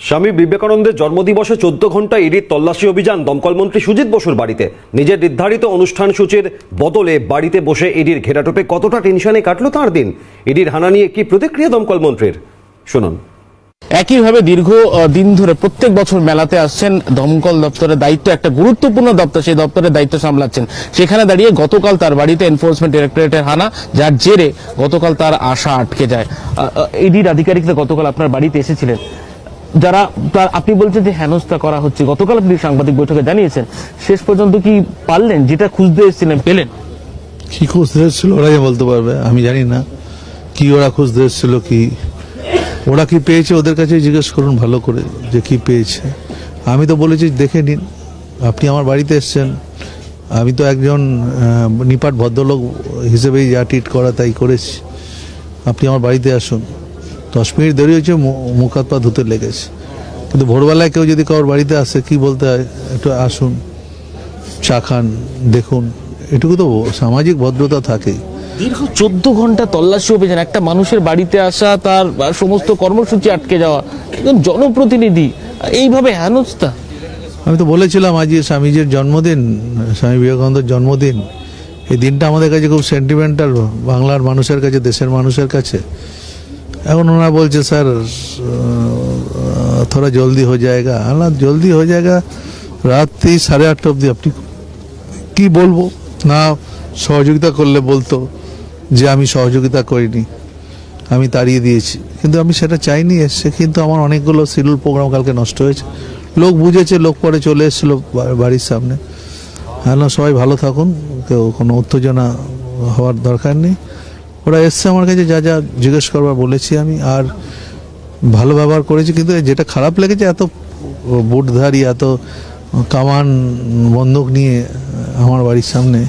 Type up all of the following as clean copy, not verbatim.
স্বামী বিবেকানন্দের জন্মদিবসে 14 ঘন্টা ইডির তল্লাশি অভিযান দমকল মন্ত্রী সুজিত বসুর বাড়িতে। নিজের নির্ধারিত অনুষ্ঠান সূচির বদলে বাড়িতে বসে ইডির ঘেরাটোপে কতটা টেনশনে কাটলো তার দিন। ইডির হানা নিয়ে কি প্রতিক্রিয়া দমকল মন্ত্রীর, শুনুন। একইভাবে দীর্ঘ দিন ধরে প্রত্যেক বছর মেলাতে আসছেন। দমকল দপ্তরের দায়িত্ব, একটা গুরুত্বপূর্ণ দপ্তর, সেই দপ্তরের দায়িত্ব সামলাচ্ছেন। সেখানে দাঁড়িয়ে গতকাল তার বাড়িতে এনফোর্সমেন্ট ডিরেক্টরেটের হানা, যার জেরে গতকাল তার আশা আটকে যায়। ইডির আধিকারিকরা গতকাল আপনার বাড়িতে এসেছিলেন, যারা আপনি বলছেন যে হেনস্থা করা হচ্ছে। গতকাল আপনি সাংবাদিক বৈঠকে জানিয়েছেন, শেষ পর্যন্ত কি পারলেন? যেটা খুঁজতে এসেছিলেন পেলেন? কি খুঁজতে এসেছিল ওরাই বলতে পারবে, আমি জানি না কি ওরা খুঁজতে এসেছিল, কি ওরা কি পেয়েছে ওদের কাছে জিজ্ঞেস করুন ভালো করে যে কি পেয়েছে। আমি তো বলেছি দেখে নিন, আপনি আমার বাড়িতে এসছেন, আমি তো একজন নিপাট ভদ্রলোক হিসেবেই যা ট্রিট করা তাই করেছি। আপনি আমার বাড়িতে আসুন। 10 মিনিট দেরি হয়েছে, মুখ হাত পা ধুতে লেগেছে, কিন্তু ভোরবেলায় কেউ যদি কারোর বাড়িতে আসে কি বলতে হয়, একটু আসুন, চা খান, দেখুন, এটুকু তো সামাজিক ভদ্রতা থাকে। দীর্ঘ 14 ঘন্টা তল্লাশি অভিযান, একটা মানুষের বাড়িতে আসা, তার সমস্ত কর্মসূচি আটকে যাওয়া, একজন জনপ্রতিনিধি এইভাবে হেনস্থা। আমি তো বলেছিলাম আজ স্বামীজির জন্মদিন, স্বামী বিবেকানন্দের জন্মদিন। এই দিনটা আমাদের কাছে খুব সেন্টিমেন্টাল, বাংলার মানুষের কাছে, দেশের মানুষের কাছে। এখন ওনারা বলছে স্যার থোড়া জলদি হয়ে যায়গা। না, জলদি হয়ে যায়গা রাত্রি 8:30 অবধি। আপনি কি বলবো না, সহযোগিতা করলে বলতো যে আমি সহযোগিতা করিনি, আমি তাড়িয়ে দিয়েছি, কিন্তু আমি সেটা চাইনি এসছে। কিন্তু আমার অনেকগুলো শিডিউল প্রোগ্রাম কালকে নষ্ট হয়েছে। লোক বুঝেছে, লোক পরে চলে এসেছিল বাড়ির সামনে। হ্যাঁ, সবাই ভালো থাকুন, কেউ কোনো উত্তেজনা হওয়ার দরকার নেই। ওরা এসছে আমার কাছে, যা যা জিজ্ঞেস করবার বলেছি আমি, আর ভালো ব্যবহার করেছি। কিন্তু যেটা খারাপ লেগেছে, এত বুটধারী, এত কামান বন্দুক নিয়ে আমার বাড়ির সামনে,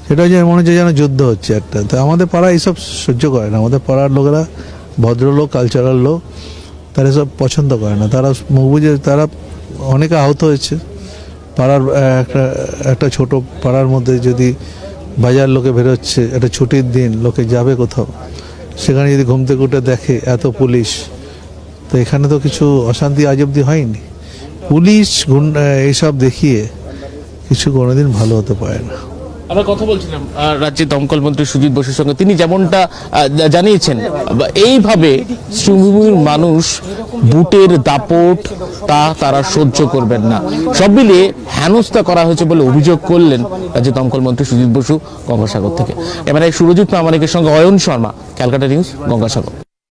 সেটা হচ্ছে মনে হচ্ছে যেন যুদ্ধ হচ্ছে একটা। তো আমাদের পাড়া এইসব সহ্য করে না। আমাদের পাড়ার লোকেরা ভদ্রলোক, কালচারাল লোক, তারা এসব পছন্দ করে না। তারা মুখ বুঝে, তারা অনেকে আহত হয়েছে। পাড়ার একটা ছোট পাড়ার মধ্যে যদি বাজার লোকে বেরোচ্ছে, একটা ছুটির দিন, লোকে যাবে কোথাও, সেখানে যদি ঘুম থেকে উঠে দেখে এত পুলিশ, তো এখানে তো কিছু অশান্তি আজ অব্দি হয়নি। পুলিশ এইসব দেখিয়ে কিছু কোনোদিন ভালো হতে পারে না। আমরা কথা বলছিলাম রাজ্যের দমকল মন্ত্রী সুজিত বসুর সঙ্গে। তিনি যেমনটা জানিয়েছেন, এইভাবে শ্রীভূমির মানুষ বুটের দাপট তারা সহ্য করবেন না। সব মিলিয়ে হেনস্থা করা হয়েছে বলে অভিযোগ করলেন রাজ্যের দমকল মন্ত্রী সুজিত বসু গঙ্গাসাগর থেকে। এবারে সুরজিৎ প্রামাণিকের সঙ্গে অয়ন শর্মা, ক্যালকাটা নিউজ, গঙ্গাসাগর।